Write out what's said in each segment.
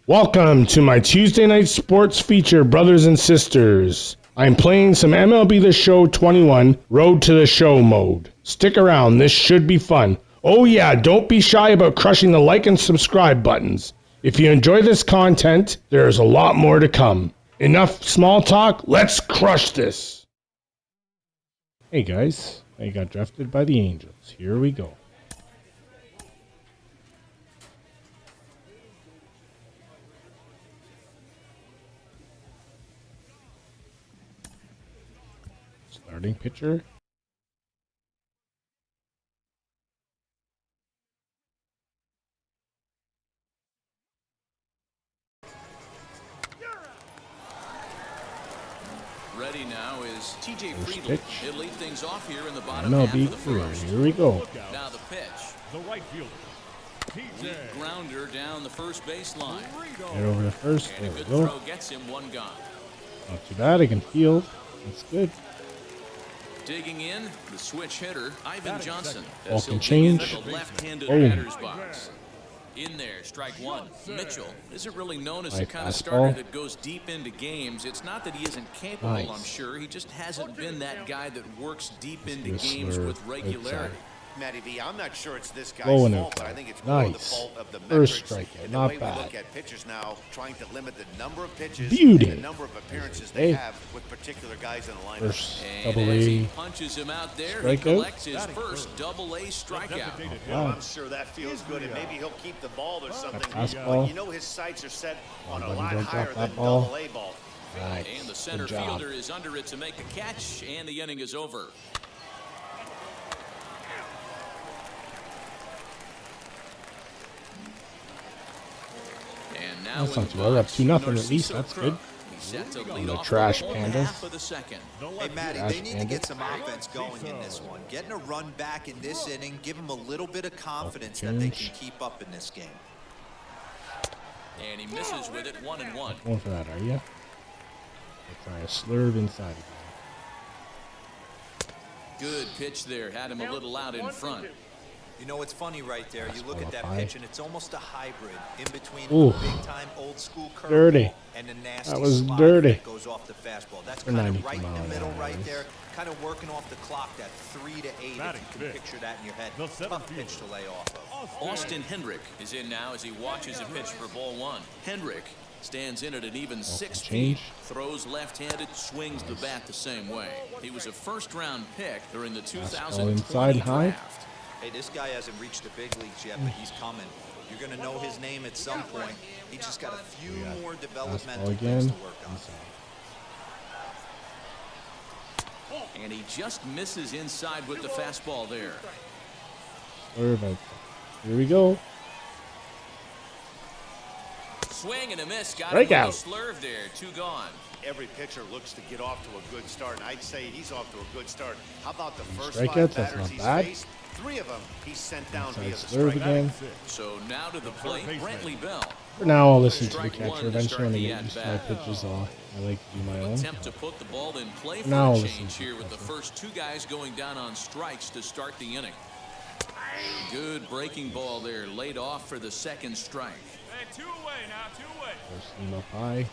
Welcome to my Tuesday night sports feature, brothers and sisters. I'm playing some MLB The Show 21 Road to the Show mode. Stick around, this should be fun. Oh yeah, don't be shy about crushing the like and subscribe buttons. If you enjoy this content, there is a lot more to come. Enough small talk, let's crush this. Hey guys, I got drafted by the Angels. Here we go. Starting pitcher. Ready now is TJ Friedl. He'll lead things off here in the bottom MLB half of the first. Here we go. Now the pitch. The right fielder. Weak grounder down the first baseline. Get over the first. And There a we good go. throw gets him one gone. Not too bad. I can field. That's good. Digging in, the switch hitter, Ivan Johnson. Ball As can he'll dig into change. the left-handed Oh. batter's box. In there, strike one. Mitchell isn't really known as the Nice kind of fastball. starter that goes deep into games. It's not that he isn't capable, Nice. I'm sure. He just hasn't been that guy that works deep into Let's games slurve with regularity. Matty V, I'm not sure it's this guy's Low and fault, but outside. I think it's more the Nice. fault of the First metrics strikeout, and the not way bad. we look at pitchers now, trying to limit the number of pitches Beauty. and the number of appearances Hey. they have with particular guys in the lineup. First And double as he A. punches him out there, he strikeout. collects his first double-A strikeout. Wow. I'm sure that feels good, and maybe he'll keep the ball or something. fastball. But you know his sights are set on a buddy, lot don't higher drop than that ball. double-A ball. Nice. And the center Good job. fielder is under it to make the catch, and the inning is over. And now That's in not the too bad. We're up box, 2-0 at least. Narciso That's Crook. good. He's set to On lead the off trash the ball pandas. half of the second. Hey, Matty, Trash they need to pandas. get some offense going in this one. Getting a run back in this inning, give them a little bit of confidence that they can keep up in this game. And he misses with it, 1-1. Going for that, are you? Try a slurve inside again. Good pitch there, had him a little out in front. You know, it's funny right there. You look at that high. pitch, and it's almost a hybrid in between Ooh. a big-time old-school Dirty. curveball and a nasty That was slider dirty. that goes off the fastball. That's For kind 92 of right in mile the an middle hour, right yes. there, kind of working off the clock, that 3 to 8, if you Batting can fifth. picture that in your head. The center Tough pitch to lay off of. Austin Hendrick is in now as he watches a pitch for ball one. Hendrick stands in at an even 6 feet, change. throws left-handed, swings the bat the same way. He was a first-round pick during the Fastball 2020 inside high. draft. Hey, this guy hasn't reached the big leagues yet, but he's coming. You're going to know his name at some point. He just got a few more developmental Fastball things again. to work on. And he just misses inside with the fastball there. Slurve outside. Here we go. Swing and a miss. Got Strikeout. him with a slurve there. 2 gone. Every pitcher looks to get off to a good start, and I'd say he's off to a good start. How about the first Strikeouts, 5 that's batters not he's bad. faced? 3 of them he's sent down Inside via the slurve strike. again. So now to the plate, Brantley Bell. For now, I'll listen to the Strike one catcher. to Eventually, start when I the get used to my at-bat. pitches, I like to do my own. Attempt to put the ball in play for Now a listen change to here the with the catcher. first 2 guys going down on strikes to start the inning. Good breaking ball there, laid off for the second strike. Hey, 2 away now, 2 away. First team up high.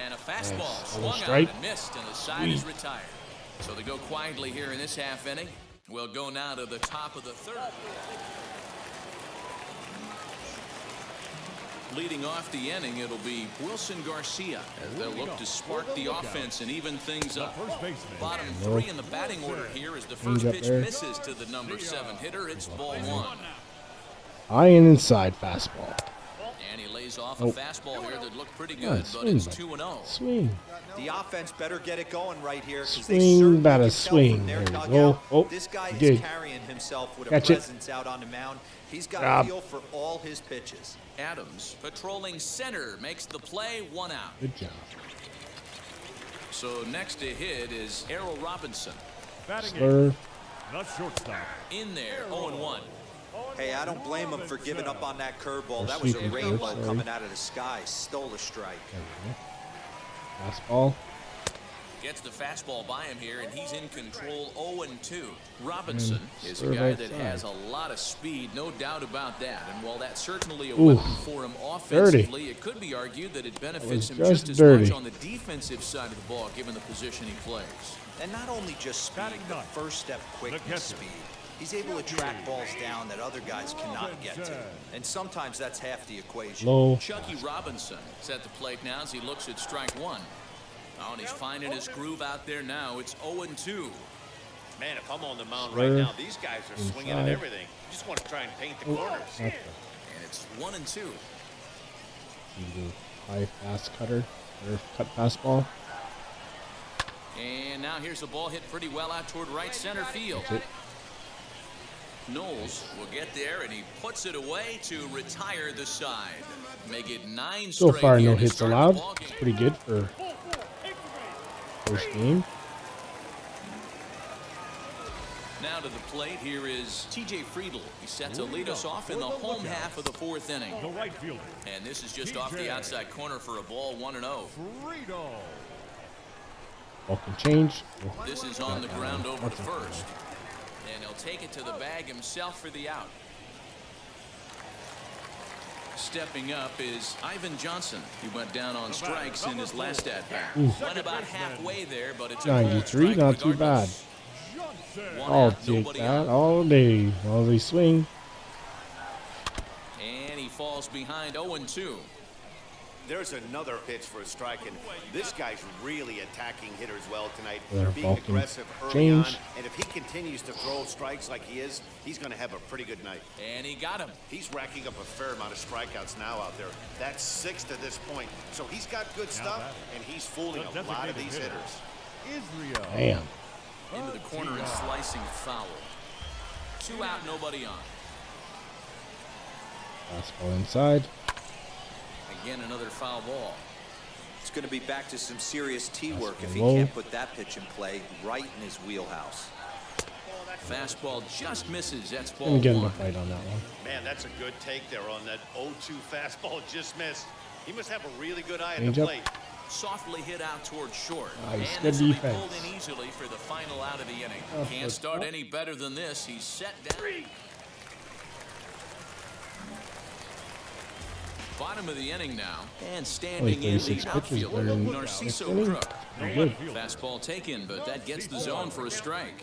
And a fastball Nice. swung Strike. out and missed, and the side is retired. So they go quietly here in this half inning. We'll go now to the top of the third. Leading off the inning, it'll be Wilson Garcia as they'll look to spark the offense and even things up. First baseman. Bottom 3 in the batting order here as the first up pitch there. misses to the number 7 hitter. It's ball 1. High and inside fastball. And he lays off a Oh. fastball here that looked pretty Yeah, good, but swing, it's bud. 2-0. Swing. The offense better get it going right here. 'Cause Swing, they certainly batter, can tell swing. from their There we dugout, go. Oh, this guy he is did. carrying himself with Catch a it. presence out on the mound. He's got Job. a feel for all his pitches. Adams patrolling center makes the play, 1 out. Good job. So next to hit is Errol Robinson. Batting Slurve. the shortstop. In there, 0-1. Hey, I don't blame him for giving up on that curveball. Or That was a sweeping rainbow curve, coming out of the sky. Stole a strike. There we go. Fastball. Gets the fastball by him here, and he's in control 0-2. Robinson is a serve guy that outside. has a lot of speed, no doubt about that. And while that's certainly a Ooh, weapon for him offensively, it could be argued that it benefits him just just as dirty. much on the defensive side of the ball, given the position he plays. And not only just speed, Batting but ninth, first step the quickness catcher. speed. He's able to track balls down that other guys cannot get to. And sometimes that's half the equation. Low. Chucky Robinson is at the plate now as he looks at strike one. Oh, and he's finding his groove out there now. It's 0-2. Man, if I'm on the mound right now, these guys are swinging at Inside. everything. You just want to try and paint the corners. And it's 1-2. High fast cutter or cut fastball. And now here's the ball hit pretty well out toward right center field. That's it. Knowles will get there, and he puts it away to retire the side. Make it 9 So straight far, here no to hits start the allowed. ballgame. It's pretty good for first game. Now to the plate, here is T.J. Friedl. He's set to lead us off in the home half of the 4th inning. The right fielder. And this is just off the outside corner for a ball, 1-0. Friedel. Ball can change. Oh, This is on the ground over to first. And he'll take it to the bag himself for the out. Stepping up is Ivan Johnson. He went down on strikes in his last at-bat. Went about halfway there, but it's a ball 93, strike not too bad. regardless. Johnson. One I'll out, take nobody that on. all day while they swing. And he falls behind 0-2. There's another pitch for a strike, and this guy's really attacking hitters well tonight. Their Being ball can aggressive early change. on, and if he continues to throw strikes like he is, he's going to have a pretty good night. And he got him. He's racking up a fair amount of strikeouts now out there. That's 6 to this point. So he's got good stuff, and he's fooling a lot of these hitters. Israel. Damn. Into the corner and slicing foul. 2 out, nobody on. Fastball inside. Again, another foul ball. It's going to be back to some serious tee work if he low. can't put that pitch in play right in his wheelhouse. Fastball just misses. That's ball I'm getting the 1. fight on that one. Man, that's a good take there on that 0-2 fastball just missed. He must have a really good eye at Change the up. plate. Softly hit out toward short. Nice. And Good this will be defense. pulled in easily for the final out of the inning. That's Can't good. start any better than this. He's set down. Bottom of the inning now. And standing in the 36 pitches outfielder, there in Narciso inning. Crook. Pretty good. Fastball taken, but that gets the zone for a strike.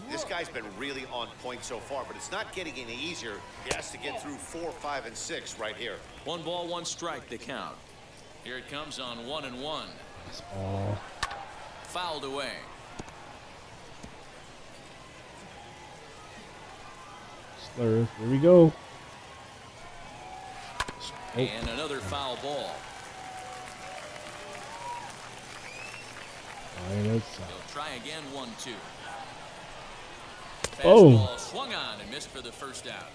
This guy's been really on point so far, but it's not getting any easier. He has to get through 4, 5, and 6 right here. 1 ball, 1 strike, the count. Here it comes on 1-1. Fastball. Fouled away. Slurve. Here we go. Oh, And another foul ball. fine outside. He'll try again, 1-2. Boom. Fastball swung on and missed for the first out.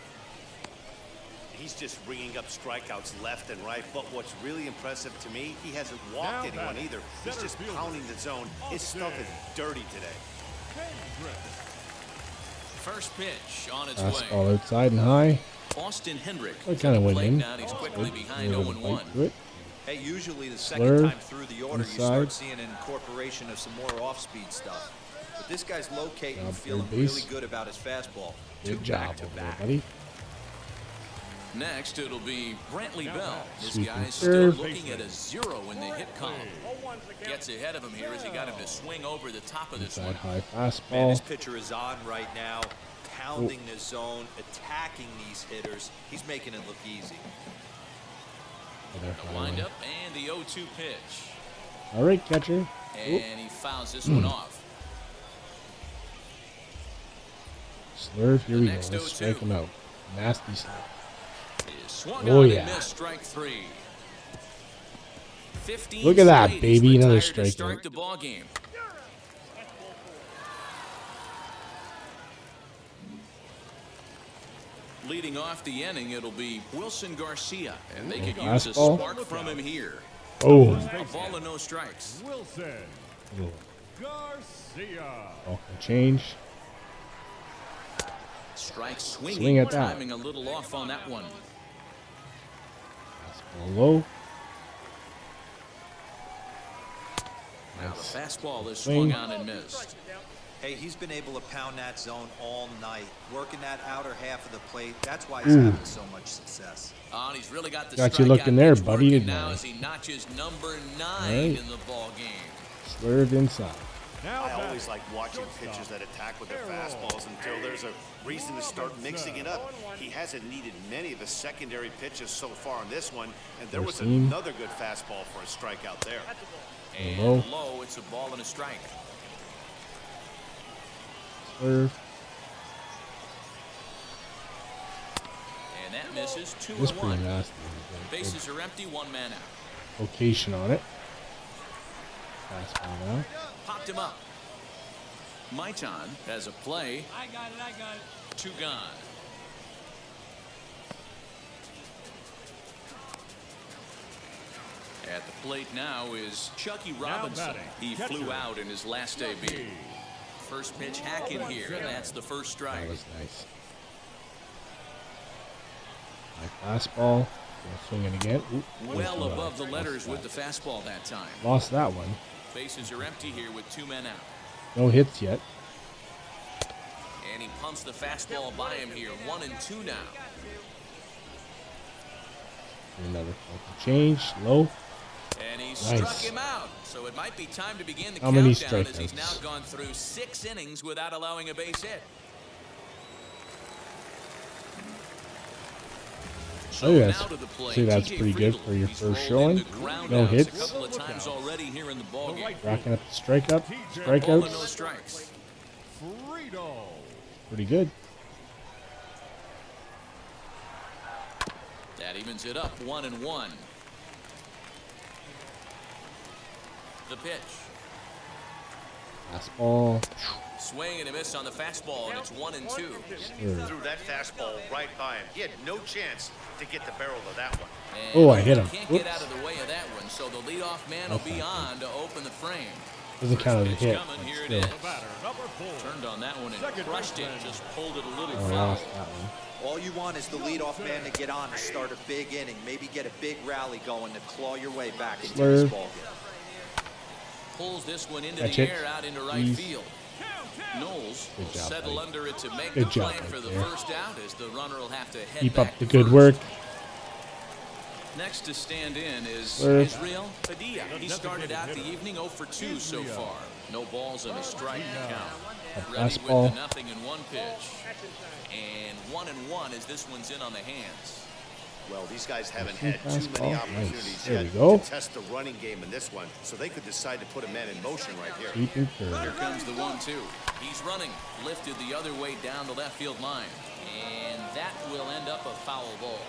He's just ringing up strikeouts left and right, but what's really impressive to me, he hasn't walked Now anyone batting, either. He's center just fielder, pounding the zone. His stuff is dirty today. First pitch on its way. Fastball outside and high. Austin Hendrick. I kinda to the went plate in. now, and he's quickly behind A little 0-1. bite to it. Hey, usually the second Slurve, time through the order, you inside. start seeing an incorporation of some more off-speed stuff. But this guy's locating, Job, feeling third base. really good about his fastball. Good 2 job back-to-back. over there, buddy. Next, it'll be Brantley Bell. This Sweet guy's and still serve. looking at a 0 in the hit column. Gets ahead of him here as he got him to swing over the top of this Inside one. high Man, fastball. this pitcher is on right now, pounding the zone, attacking these hitters. He's making it look easy. Other The high wind one. up and the 0-2 pitch. All right, catcher. And he fouls this one off. Slurve. Here we go. next Let's 0-2. strike him out. Nasty stuff. Is swung Oh, on yeah. and missed, strike 3. 15 Look at that, straight, he's baby. Another retired to strikeout. start the ball game. Leading off the inning, it'll be Wilson Garcia, and they could use a Fastball. spark from him here. Oh. A ball and no strikes. Wilson Oh. Garcia. Ball can change. Strike swinging, Swing at that. timing a little off on that one. Fastball low. Now the Nice. Fastball is Swing. swung on and missed. Hey, he's been able to pound that zone all night, working that outer half of the plate. That's why he's having so much success. Oh, and he's really got the Got you strikeout looking there, pitch buddy, working didn't now I? as he notches number 9 right. in the ball game. Swerved inside. Now I always batting, like watching pitchers that attack with their fastballs until there's a reason to start mixing it up. He hasn't needed many of the secondary pitches so far on this one, and there was Seam. another good fastball for a strikeout there. And Low. low, it's a ball and a strike. Swerve. And that misses. This is 2-1. pretty nasty. Bases are empty, 1 man out. Location on it. Fastball now. Popped him up. Maitan has a play. I got it. 2 gone. At the plate now is Chucky Robinson. batting, He catcher, flew out in his last debut. First pitch hack in here, and that's the first strike. That was nice. My fastball. Swinging again. Ooh, Well above the letters with the fastball that time. Lost that one. Bases are empty here with 2 men out. No hits yet. And he pumps the fastball by him here. 1 and 2 now. Another change. Low. And he Nice. struck him out. So it might be time to begin the How many countdown as he's now strikeouts? gone through 6 innings without allowing a base hit. So Oh, yeah, now to the plate. see, that's TJ pretty good Friedl. for your He's first rolled showing. into ground No outs hits. a couple of times already here in the ballgame. Racking up the strikeout. Ball and no Strikeouts. strikes. Friedel. Pretty good. That evens it up, 1 and 1. The pitch. Fastball. Swing and a miss on the fastball, and it's 1 and 2. Swerve. Threw that fastball right by him. He had no chance to get the barrel of that one. And Oh, I hit him. Can't Whoops. get out of the way of that one, so the leadoff man will That's be not on to open the frame. Doesn't count as a Pitch hit. coming, But here it still. is. The batter, number 4. Turned on that one and Second crushed it, baseman. just pulled it a little Oh, I foul. lost that one. All you want is the leadoff man to get on and start a big inning, maybe get a big rally going to claw your way back into this Swerve. ball game. Pulls this one into Catch the it. air out into right Please. field. Knowles Good will job, settle buddy. under it to make Good the job play right for the there. first out as the runner will have to head Keep back up the to good first. work. Next to stand in is Swerve. Israel Padilla. He started out the evening 0 for 2 so far. No balls and a strike count. Ready with Fastball. the nothing in 1 pitch. And 1 and 1 as this one's in on the hands. Well, these guys haven't had too Fastball. many Nice. opportunities There yet we go. to test the running game in this one, so they could decide to put a man in motion right here. Deep and Here curve. comes the 1-2. He's running, lifted the other way down the left field line. And that will end up a foul ball.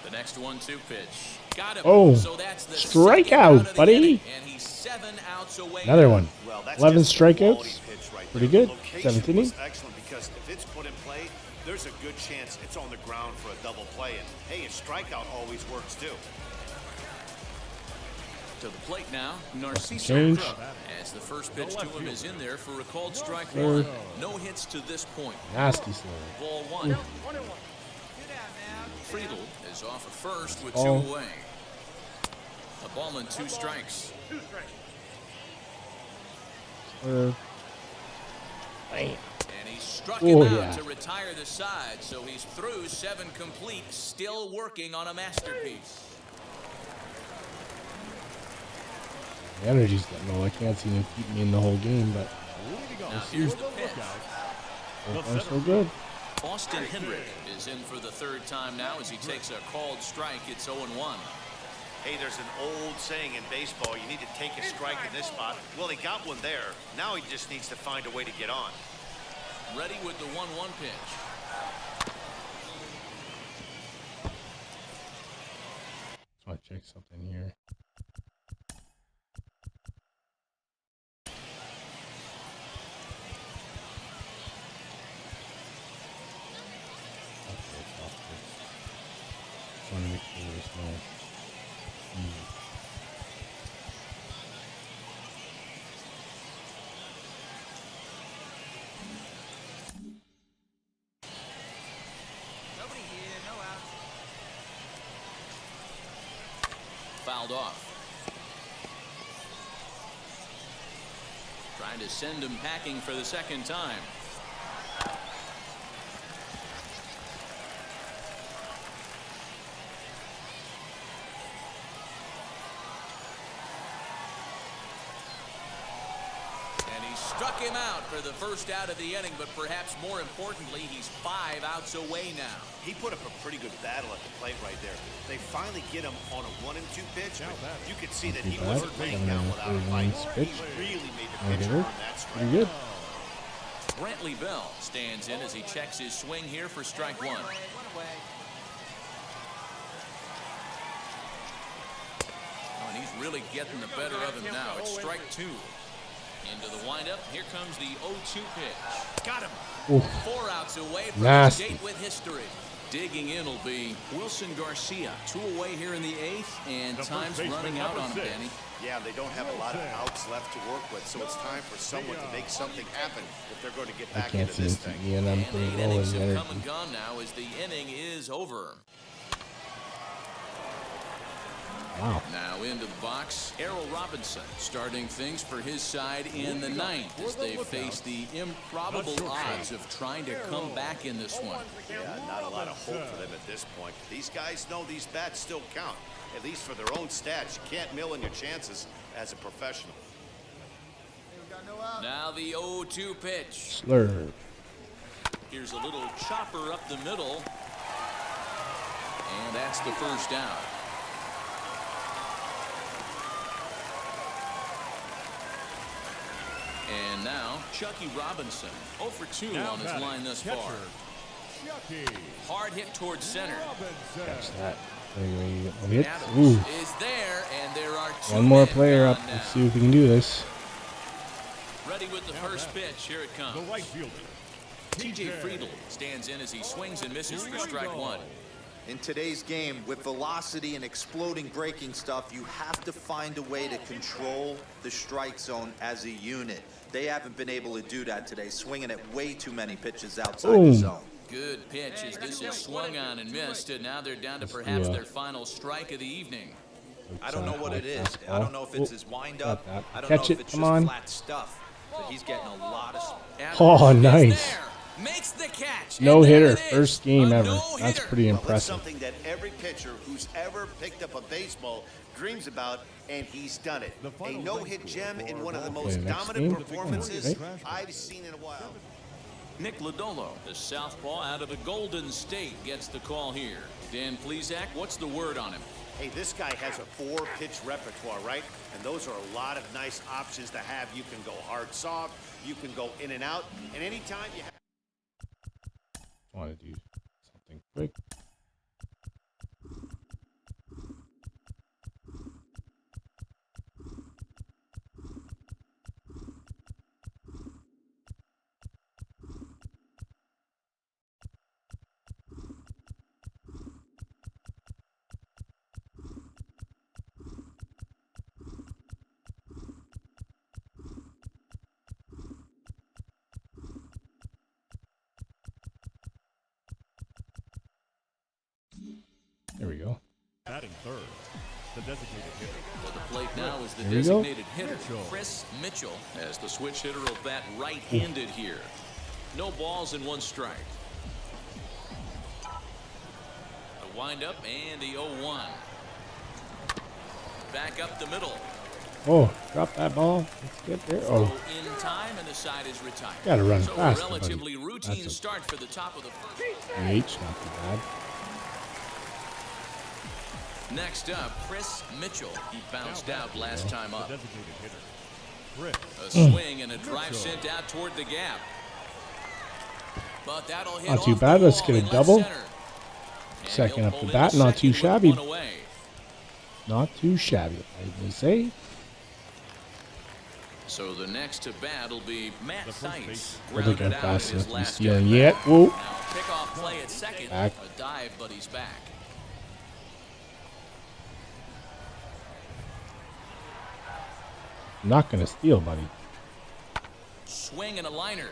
The next 1-2 pitch. Got him. Oh, So that's the strikeout, second out of the buddy. inning, and he's 7 outs away. Another one. Well, that's 11 just a quality strikeouts. pitch right Pretty there. good. The location 7th inning. was excellent because if it's put in play, there's a good chance it's on the ground for a double play. And hey, a strikeout always works too. To the plate now, Narciso Change. Crook. As the first pitch to him is in there for a called strike Third. 1. No hits to this point. Nasty slow. Ball 1. Friedl is off at first with 2 Ball. away. A ball and 2 strikes. Swerve. And he struck Oh, him out yeah. to retire the side, so he's through 7 complete, still working on a masterpiece. The energy's getting low. I can't seem to keep me in the whole game, but Now here's the pitch. so far so good. Austin Hendrick is in for the 3rd time now as he takes a called strike. It's 0-1. Hey, there's an old saying in baseball, you need to take a strike in this spot. Well, he got one there. Now he just needs to find a way to get on. Ready with the 1-1 pitch. So I check something here. Want to make sure there's no. Fouled off. Trying to send him packing for the second time. And he struck him out for the first out of the inning, but perhaps more importantly, he's 5 outs away now. He put up a pretty good battle at the plate right there. They finally get him on a 1-2 pitch. But you could see that he wasn't laying down without a fight. He really made the pitcher earn that strike. Pretty good. Brantley Bell stands in as he checks his swing here for strike 1. Oh, and he's really getting the better of him now. It's strike 2. Into the windup. Here comes the 0-2 pitch. Got him. Oof. 4 outs away from Nasty. his date with history. Digging in will be Wilson Garcia. 2 away here in the 8th, and time's running out on him, Danny. Yeah, they don't have a lot of outs left to work with, so it's time for someone to make something happen if they're going to get I back can't into see this him thing. and I'm And pretty 8 low innings in have come energy. and gone now as the inning is over. Wow. Now into the box, Errol Robinson starting things for his side in the 9th as they face the improbable odds of trying to come back in this one. Yeah, not a lot of hope for them at this point. These guys know these bats still count, at least for their own stats. You can't mill in your chances as a professional. Now the 0-2 pitch. Slurve. Here's a little chopper up the middle. And that's the first out. And now, Chucky Robinson, 0 for 2 on his line thus far. Hard hit towards center. Catch that. Hit. Adams Ooh. is there, and there are 2 One more men player gone up. now. Let's see if we can do this. Ready with the first pitch. Here it comes. The right fielder. TJ Friedl stands in as he swings and misses for strike 1. In today's game, with velocity and exploding breaking stuff, you have to find a way to control the strike zone as a unit. They haven't been able to do that today, swinging at way too many pitches outside the Boom. zone. Good pitch as this is swung on and missed, and now they're down to perhaps their final strike of the evening. I don't know what it is. I don't know if it's his windup. Got that. I don't Catch know it, if it's come just on. flat stuff. But he's getting a lot of. Oh, Adams is nice. there, makes the catch. No and there hitter. it is, First game a ever. no-hitter. That's pretty Well, it's impressive. something that every pitcher who's ever picked up a baseball dreams about, and he's done it. A no-hit gem in one of the most next dominant game. performances Right. I've seen in a while. Nick Lodolo, the southpaw out of the Golden State, gets the call here. Dan Plesac, what's the word on him? Hey, this guy has a 4-pitch repertoire, right? And those are a lot of nice options to have. You can go hard, soft. You can go in and out. And anytime you have... I want to do something quick. There we go. Batting third, the designated hitter. To the plate now is the There you go. designated hitter, Chris Mitchell, as the switch hitter will bat right-handed here. No balls and 1 strike. The windup and the 0-1. Back up the middle. Oh, drop that ball. Let's get there. Oh, In time, and the side is retired. Gotta run so faster, a buddy. relatively routine That's a- start for the top of the first. H, not too bad. Next up, Chris Mitchell. He bounced out last time The up. designated hitter. Chris. A swing and a drive sent out toward the gap. But that'll hit Not too off the bad. Let's wall get a in left double. center. And Second he'll up the pull in bat, not too second with shabby. 1 away. Not too shabby, I would say. So the next to bat will be Matt The first Theis. base. We're Grounded looking out fast in his enough to be last stealing at yet. bat. Whoa. Now pickoff play at second. Back. A dive, but he's back. I'm not going to steal, buddy. Swing and a liner.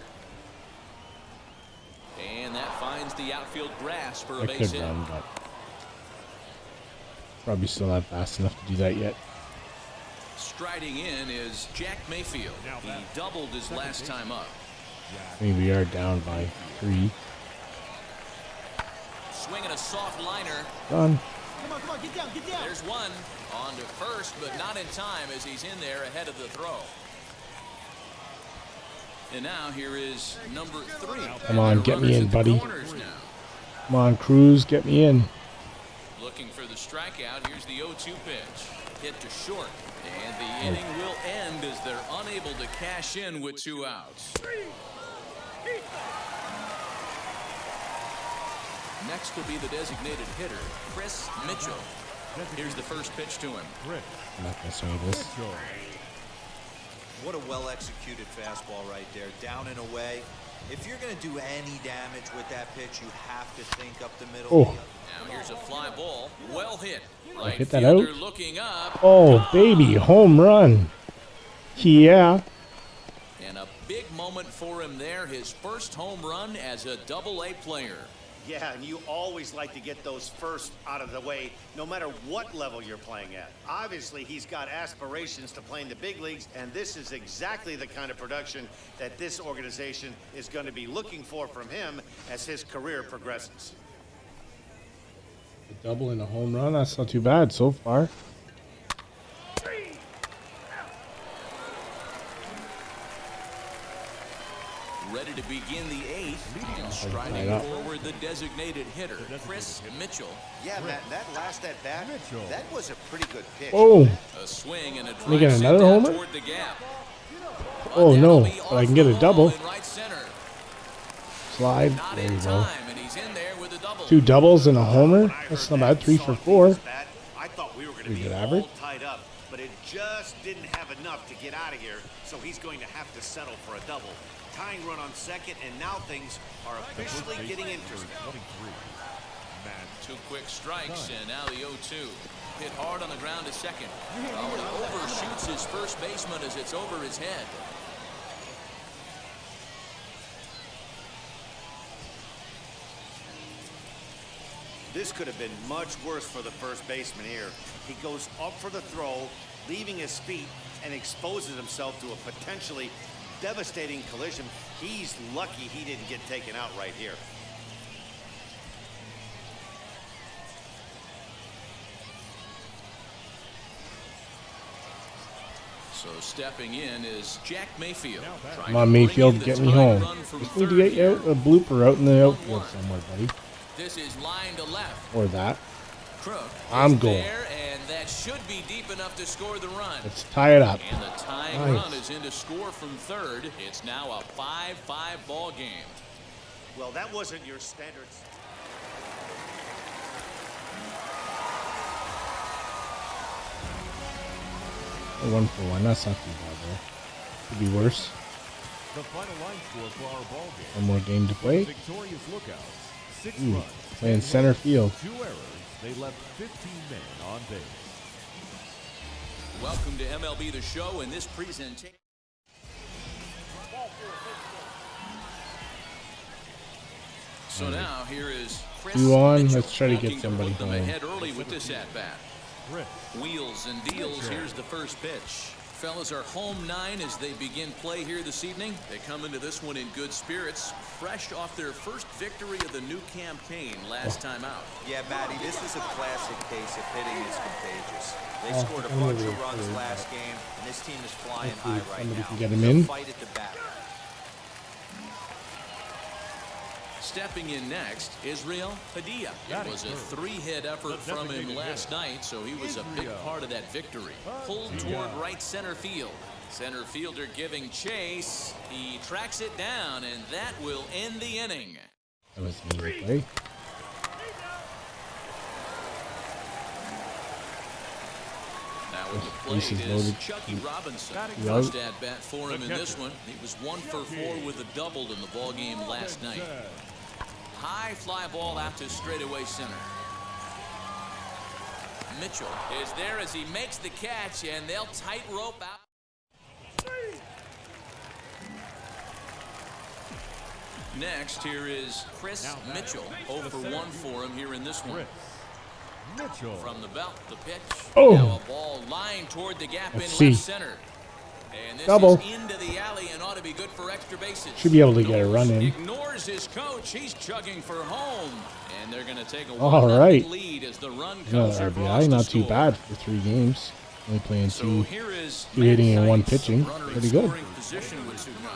And that finds the outfield grass for a I base could hit. run, but probably still not fast enough to do that yet. Striding in is Jack Mayfield. He doubled his last time up. I mean, we are down by 3. Swinging a soft liner. Done. Come on, get down. There's one. On to first, but not in time as he's in there ahead of the throw. And now here is number 3. Come on, get me in, buddy. Corners now. Come on, Cruz, get me in. Looking for the strikeout. Here's the 0-2 pitch. Hit to short. And the inning will end as they're unable to cash in with 2 outs. Next will be the designated hitter, Chris Mitchell. Here's the first pitch to him. I'm not going to say this. What a well-executed fastball right there, down and away. If you're going to do any damage with that pitch, you have to think up the middle. Oh. Now here's a fly ball. Well hit. Right hit that out. Looking up. Oh, baby, home run. Yeah. And a big moment for him there. His first home run as a Double-A player. Yeah, and you always like to get those first out of the way, no matter what level you're playing at. Obviously, he's got aspirations to play in the big leagues, and this is exactly the kind of production that this organization is going to be looking for from him as his career progresses. A double and a home run, that's not too bad so far. Ready to begin the 8th, and striding forward the designated hitter, Chris Mitchell. Yeah, Matt, that last at bat, that was a pretty good pitch. Oh, A swing and a Can I get drive another sent down homer? toward the gap. Oh, no, That'll be but I can off get the a wall double. in right center. Slide. Not There in you go. time, and he's in there with a double. 2 doubles and a homer. That's not bad. 3 for 4. I thought we were going to Pretty be good all average. tied up, but it just didn't have enough to get out of here, so he's going to have to settle for a double. Tying run on second, and now things are officially getting interesting. 23. Matt 2 quick strikes, and now the 0-2. Hit hard on the ground to second. Oh, he overshoots his first baseman as it's over his head. This could have been much worse for the first baseman here. He goes up for the throw, leaving his feet, and exposes himself to a potentially devastating collision. He's lucky he didn't get taken out right here. So stepping in is Jack Mayfield. Come on, Mayfield, get me home. Just need to get you a blooper out in the outfield somewhere, buddy. This is line to left. Or that. Crook I'm is going. there, and that should be deep enough to score the run. Let's tie it up. And the tying Nice. run is in to score from third. It's now a 5-5 ball game. Well, that wasn't your standard. A 1 for 1. That's not too bad there. Could be worse. The final line score for our ball game. One more game to play. Victorious Lookouts. 6 Ooh, runs. playing center field. 2 errors. They left 15 men on base. Welcome to MLB The Show in this presentation. So now here is Chris 2 on. Mitchell, Let's try to get looking somebody put them home. ahead early with this at-bat. Chris. Wheels and deals. Here's the first pitch. Fellas are home 9 as they begin play here this evening. They come into this one in good spirits, fresh off their first victory of the new campaign last time out. Yeah, Matty, this is a classic case of hitting is contagious. They Oh, scored a I'm bunch really of runs worried last game, and this team is flying Hopefully high right somebody now. can get him They'll in. fight at the bat. Stepping in next, Israel Padilla. It was a 3-hit effort from him last night, so he was a big part of that victory. Pulled toward right center field. Center fielder giving chase. He tracks it down, and that will end the inning. That was me to play. Now with the Bases plate is loaded. Chucky Robinson. Yep. First at bat for him in this one. He was 1 for 4 with a double in the ball game last night. High fly ball out to straightaway center. Mitchell is there as he makes the catch, and they'll tightrope out. Next, here is Chris Mitchell. 0 for 1 for him here in this one. Mitchell. From the belt, the pitch. Oh. Now a ball lined toward the gap Let's in see. left center. And this Double. is into the alley and ought to be good for extra bases. Should be able to get a run in. Ignores his coach. He's chugging for home. And they're going to take a All 1-0 right. lead as the run Another comes across RBI, the not too score. bad for 3 games. Only playing So two here is hitting and 1 Matt pitching. Runner in Pretty good. scoring position with Sugna.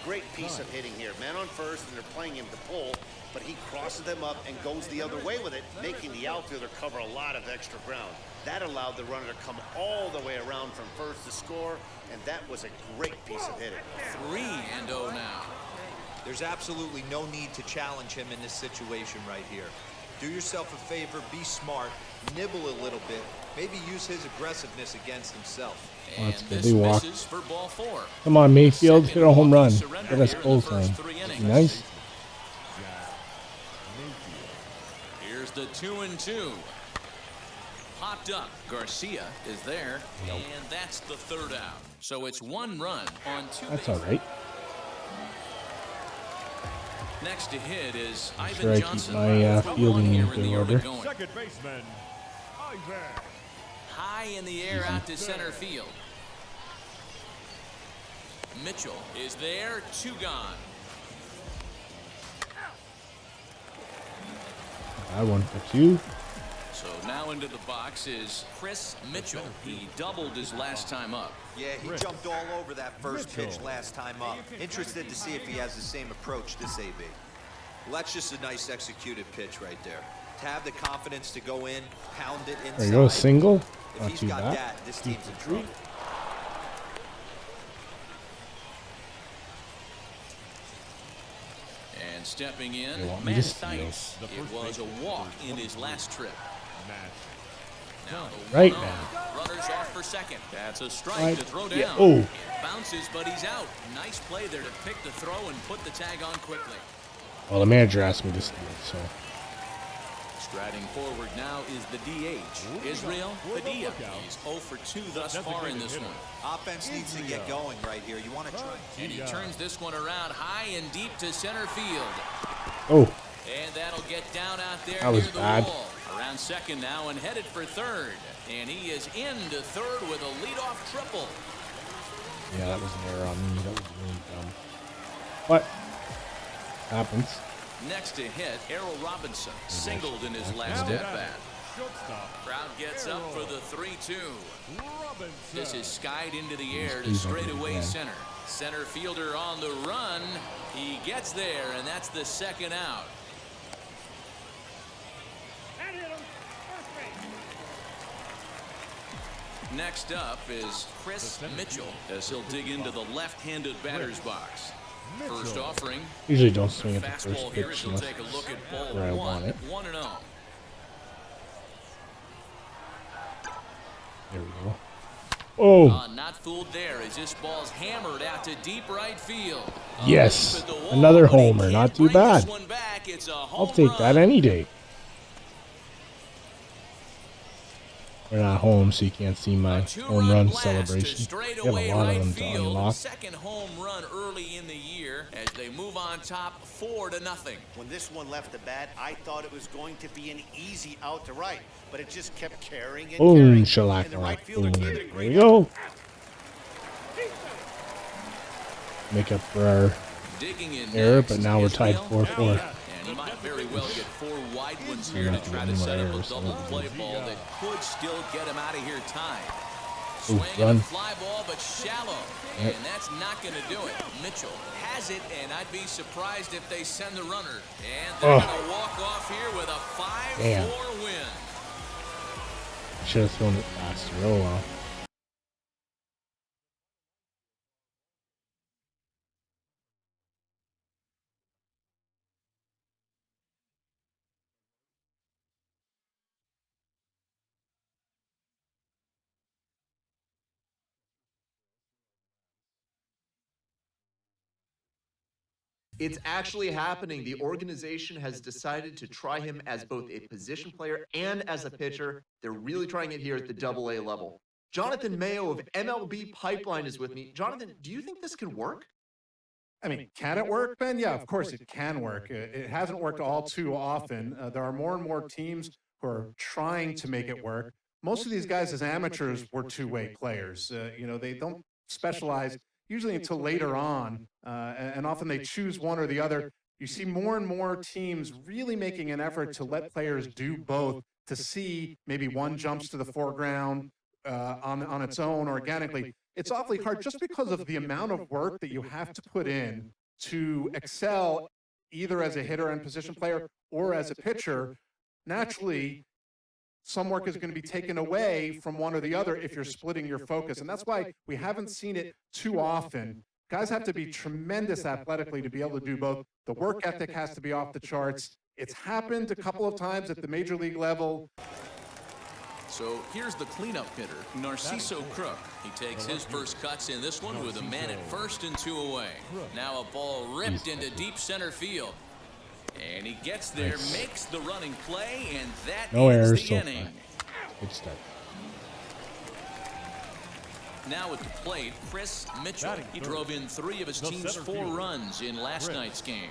Great piece of hitting here. Man on first, and they're playing him to pull, but he crosses them up and goes the other way with it, making the outfielder cover a lot of extra ground. That allowed the runner to come all the way around from first to score, and that was a great piece of hitting. 3-0 now. There's absolutely no need to challenge him in this situation right here. Do yourself a favor, be smart, nibble a little bit, maybe use his aggressiveness against himself. Oh, that's And good. this They walk. misses for ball 4. Come on, Mayfield. Hit a home run. Surrender Get us here in the both first home. 3 innings. Nice. Here's the 2-2. Popped up. Garcia is there, and that's the 3rd out. So it's 1 run on 2 That's bases. all right. Next to hit is Make Ivan sure I keep Johnson. my 2-1 fielding here in in the good early order. going. Second baseman, Ivan. High in the air out to center field. Mitchell is there, 2 gone. I 1 for 2. So now into the box is Chris Mitchell. He doubled his last time up. Yeah, he jumped all over that first pitch last time up. Interested to see if he has the same approach this AB. Well, that's just a nice executed pitch right there. To have the confidence to go in, pound it inside. There you go, single. If Not he's too got bad. that, this team's in trouble. And stepping in, They want me Matt to steal. Theis. It was a walk in his last trip. Now the Right 1-0. now. Runners off for second. That's a strike Right. to throw Yeah. down. Oh. It bounces, but he's out. Nice play there to pick the throw and put the tag on quickly. Well, the manager asked me to steal, so. Striding forward now is the DH, Israel Padilla. He's 0 for 2 thus far in this one. Offense needs to get going right here. You want to try. And he turns this one around high and deep to center field. Oh, And that'll get down out there That was near the bad. wall. Around second now and headed for third. And he is into third with a leadoff triple. yeah, that was an error on me. That was really dumb. But, happens. Next to hit, Errol Robinson singled in his last at-bat. Shortstop, Crowd gets up for the 3-2. Robinson. This is skied into the air to Please don't do it straightaway again. center. Center fielder on the run. He gets there, and that's the 2nd out. Next up is Chris Mitchell as he'll dig into the left-handed batter's box. First offering, Usually don't swing at the fastball first here as pitch he'll unless take a look at ball where I 1, want it. 1-0. There we go. Oh, Not fooled there as this ball's hammered out to deep right field. Yes, Up at the wall, another but he homer, can't not too bring this bad. one back. It's a I'll home take run. that any day. We're not home, so you can't see my home run celebration. We have a lot of them to unlock. Second home run early in the year as they move on top 4-0. When this one left the bat, I thought it was going to be an easy out to right, but it just kept carrying and Boom, carrying. And the shellac, right boom. fielder There gave it a we great go. Make up for our Digging in error, next but now we're is tied Will 4-4. Padilla. And he might very well get 4 wide ones here to Not try any to more set up a errors, so double that'll be play good. ball that could still get him out of here tied. Ooh, Swing run. and a fly ball, but shallow. Yep. And that's not going to do it. Mitchell has it, and I'd be surprised if they send the runner. And they're Oh. going to walk off here with a 5-4 Damn. win. Should have thrown it faster. Oh well. It's actually happening. The organization has decided to try him as both a position player and as a pitcher. They're really trying it here at the Double-A level. Jonathan Mayo of MLB Pipeline is with me. Jonathan, do you think this can work? I mean, can it work, Ben? Yeah, of course it can work. It hasn't worked all too often. There are more and more teams who are trying to make it work. Most of these guys as amateurs were two-way players. They don't specialize usually until later on, and often they choose one or the other. You see more and more teams really making an effort to let players do both, to see maybe one jumps to the foreground on its own organically. It's awfully hard just because of the amount of work that you have to put in to excel either as a hitter and position player or as a pitcher. Naturally, some work is going to be taken away from one or the other if you're splitting your focus. And that's why we haven't seen it too often. Guys have to be tremendous athletically to be able to do both. The work ethic has to be off the charts. It's happened a couple of times at the major league level. So here's the cleanup hitter, Narciso Crook. He takes his first cuts in this one with a man at first and 2 away. Now a ball ripped into deep center field. And he gets there, makes the running play, and that No ends errors the so inning. far. Good start. Now at the plate, Chris Mitchell. He drove in 3 of his team's 4 runs in last night's game.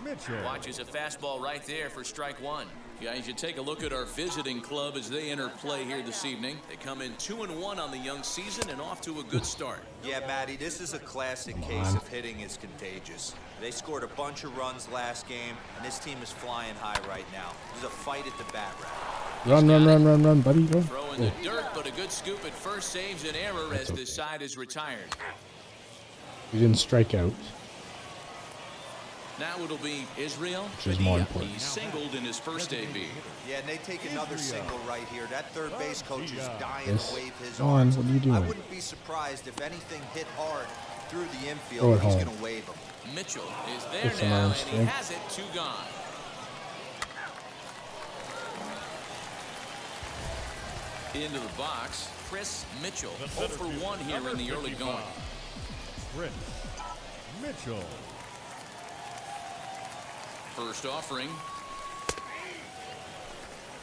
Mitchell. Watches a fastball right there for strike 1. Guys, you take a look at our visiting club as they enter play here this evening. They come in 2-1 on the young season and off to a good start. Yeah, Matty, this is a classic case of hitting is contagious. They scored a bunch of runs last game, and this team is flying high right now. There's a fight at the bat rack. Run, buddy. Go. Throw in the dirt, but a good scoop at first saves an error as this side is retired. He didn't strike out. Now it'll be Israel Which is more Padilla. important. He singled in his first AB. Yeah, and they take another single right here. That third base coach is dying Yes. to wave his Go on, arms. what are you doing? I wouldn't be surprised if anything hit hard through the Throw infield. it He's home. going to wave them. Mitchell is there Get some now, arms and he strength. has it 2 gone. Into the box, Chris Mitchell. 0 for 1 here in the early going. Chris Mitchell. First offering.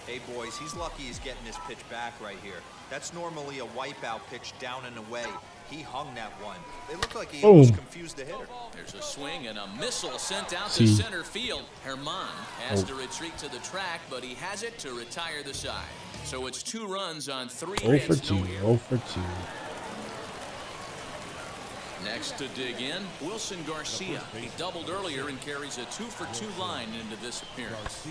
Hey, boys, he's lucky he's getting this pitch back right here. That's normally a wipeout pitch down and away. He hung that one. It looked like he almost confused the hitter. There's a swing and a missile sent out See. to center field. Herman has to retreat to the track, but he has it to retire the side. So it's 2 runs on 3 0 for hits, 2. no errors. 0 for 2. Next to dig in, Wilson Garcia. He doubled earlier and carries a 2 for 2 line into this appearance.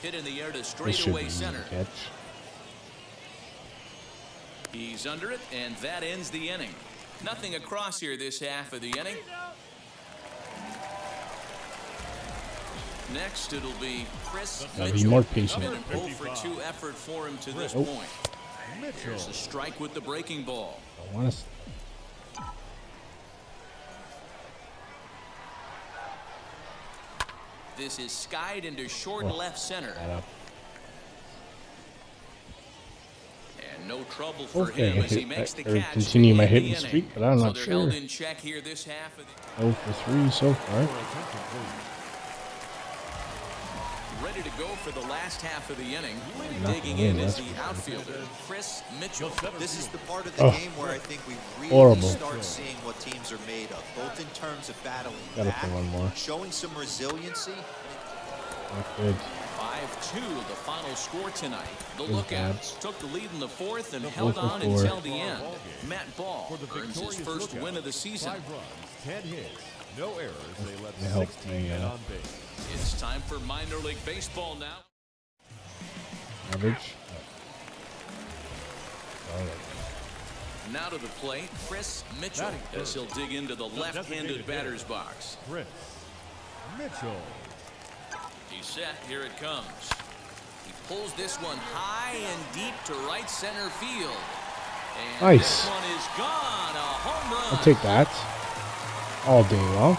Hit in the air to This should straightaway be easy center. catch. He's under it, and that ends the inning. Nothing across here this half of the inning. Next, it'll be Chris Gotta be Mitchell. more patient. Been an 0 for 2 effort for him to this Oh. point. Here's a strike with the breaking ball. I want to. This is skied into short Oh, left center. That up. And no trouble for Okay, him as he makes the or catch. continue to my end the hitting inning. streak, but I'm so not they're sure. held in check here this half of the 0 for 3 so far. ready to go for the last half of the inning. Not Digging gonna in win, is that's the for sure. outfielder, Chris Mitchell. This is the part of the Oh. game where I think we really Horrible. start seeing what teams are made of, both in terms of battling Gotta back, put one more. showing some resiliency. Not good. 5-2, the final score tonight. The Good Lookouts took the lead in the 4th and 4 held for on 4. until the end. Matt Ball For the earns his victorious first win of the Lookouts, season. 5 runs, 10 hits, no errors. They left It helped 16 me, men on base. It's time for minor league baseball now. Average. Now to the plate, Chris Mitchell, as he'll dig into the left-handed batter's box. Chris Mitchell. He's set, here it comes. He pulls this one high and deep to right center field. And Nice. this one is gone, a home run. I'll take that all day long.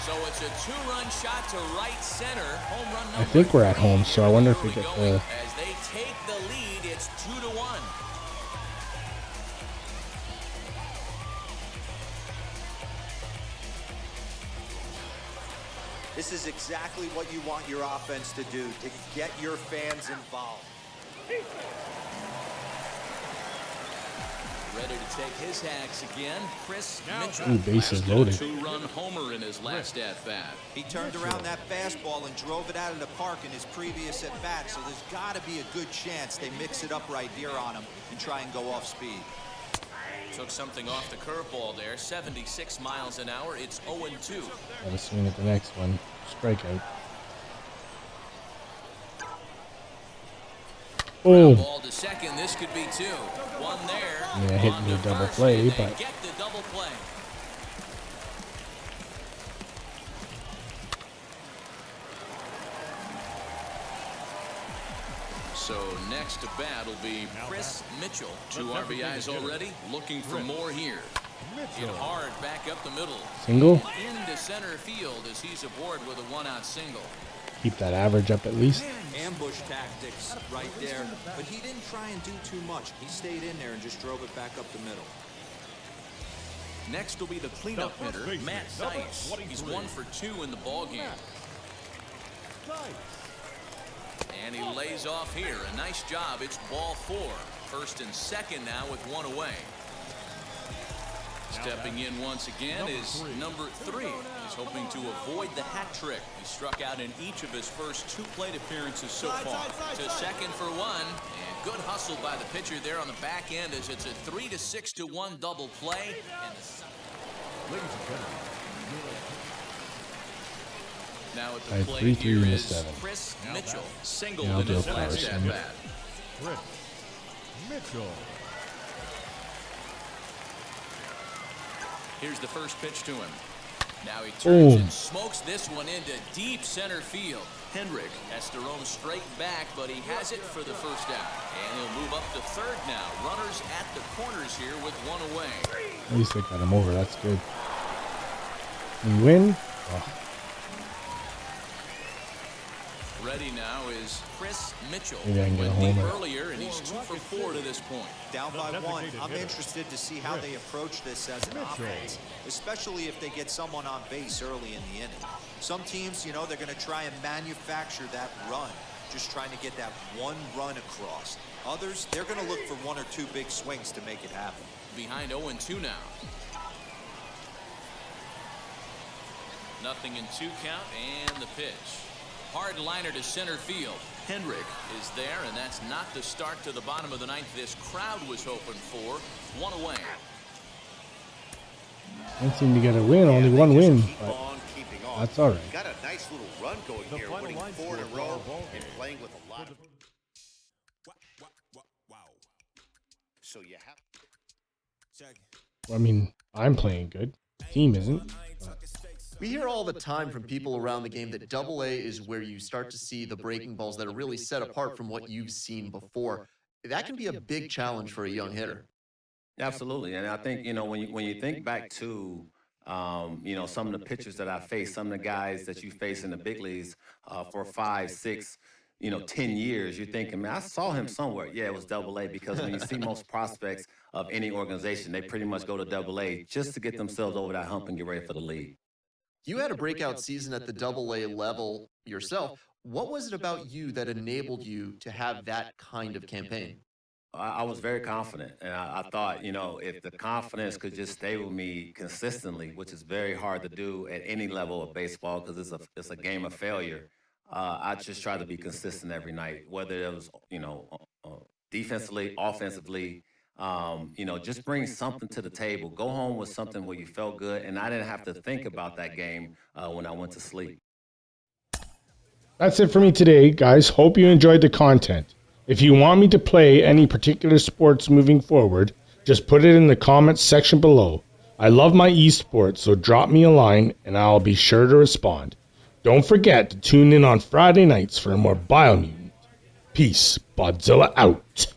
So it's a 2-run shot to right center. Home run number I think we're at 3. home, so I wonder if we Early get going. the. As they take the lead, it's 2-1. This is exactly what you want your offense to do, to get your fans involved. Ready to take his hacks again. Chris Mitchell. Ooh, bases Has got a loaded. 2-run homer in his last at-bat. He turned around that fastball and drove it out of the park in his previous at-bat, so there's got to be a good chance they mix it up right here on him and try and go off speed. Took something off the curveball there. 76 miles an hour. It's 0-2. Gotta swing at the next one. Strikeout. Oh, Ball to second. This could be 2. One there. yeah, hit On me a to double first, play, and they but get the double play. So next to bat will be Chris Mitchell. 2 RBIs already. Looking for more here. Hit hard back up the middle. single. Into center field as he's aboard with a 1-out single. Keep that average up at least. Ambush tactics right there, but he didn't try and do too much. He stayed in there and just drove it back up the middle. Next will be the cleanup hitter, Matt Dice. He's 1 for 2 in the ballgame. And he lays off here. A nice job. It's ball 4. First and second now with 1 away. Stepping in once again is number 3. He's hoping to avoid the hat trick. He struck out in each of his first 2 plate appearances so far. To second for 1. And good hustle by the pitcher there on the back end as it's a 3-6-1 double play. And now at the plate 3-3 here in the is 7. Chris Mitchell. Singled Yeah, I'll in do his a last power at-bat. Chris Mitchell. Here's the first pitch to him. Now he turns Boom. and smokes this one into deep center field. Hendrick has to roam straight back, but he has it for the first out. And he'll move up to third now. Runners at the corners here with 1 away. At least they got him over. That's good. We win. Oh, Ready now is Chris Mitchell. Maybe I can get a Went deep homer. earlier, and he's 2 for 4 to this point. Down by 1, I'm interested to see how they approach this as an offense, especially if they get someone on base early in the inning. Some teams, you know, they're going to try and manufacture that run, just trying to get that 1 run across. Others, they're going to look for 1 or 2 big swings to make it happen. Behind 0-2 now. Nothing in 2 count, and the pitch. Hard liner to center field. Hendrick is there, and that's not the start to the bottom of the 9th this crowd was hoping for. 1 away. don't seem to get a win. Only 1 win, Keep but on keeping on. that's all right. Got a nice little run going The here, final winning line 4 in a score for row our ball and game. playing with a lot of. So you have. I mean, I'm playing good. Team isn't. But We hear all the time from people around the game that Double A is where you start to see the breaking balls that are really set apart from what you've seen before. That can be a big challenge for a young hitter. Absolutely, and I think when you think back to some of the pitchers that I faced, some of the guys that you face in the big leagues for 5, 6, 10 years, you're thinking, man, I saw him somewhere. Yeah, it was Double A, because when you see most prospects of any organization, they pretty much go to Double A just to get themselves over that hump and get ready for the league. You had a breakout season at the Double A level yourself. What was it about you that enabled you to have that kind of campaign? I was very confident, and I thought, if the confidence could just stay with me consistently, which is very hard to do at any level of baseball because it's a game of failure. I just try to be consistent every night, whether it was, defensively, offensively, just bring something to the table. Go home with something where you felt good, and I didn't have to think about that game when I went to sleep. that's it for me today, guys. Hope you enjoyed the content. If you want me to play any particular sports moving forward, just put it in the comments section below. I love my esports, so drop me a line and I'll be sure to respond. Don't forget to tune in on Friday nights for more Biomutant. Peace. Bodzilla out.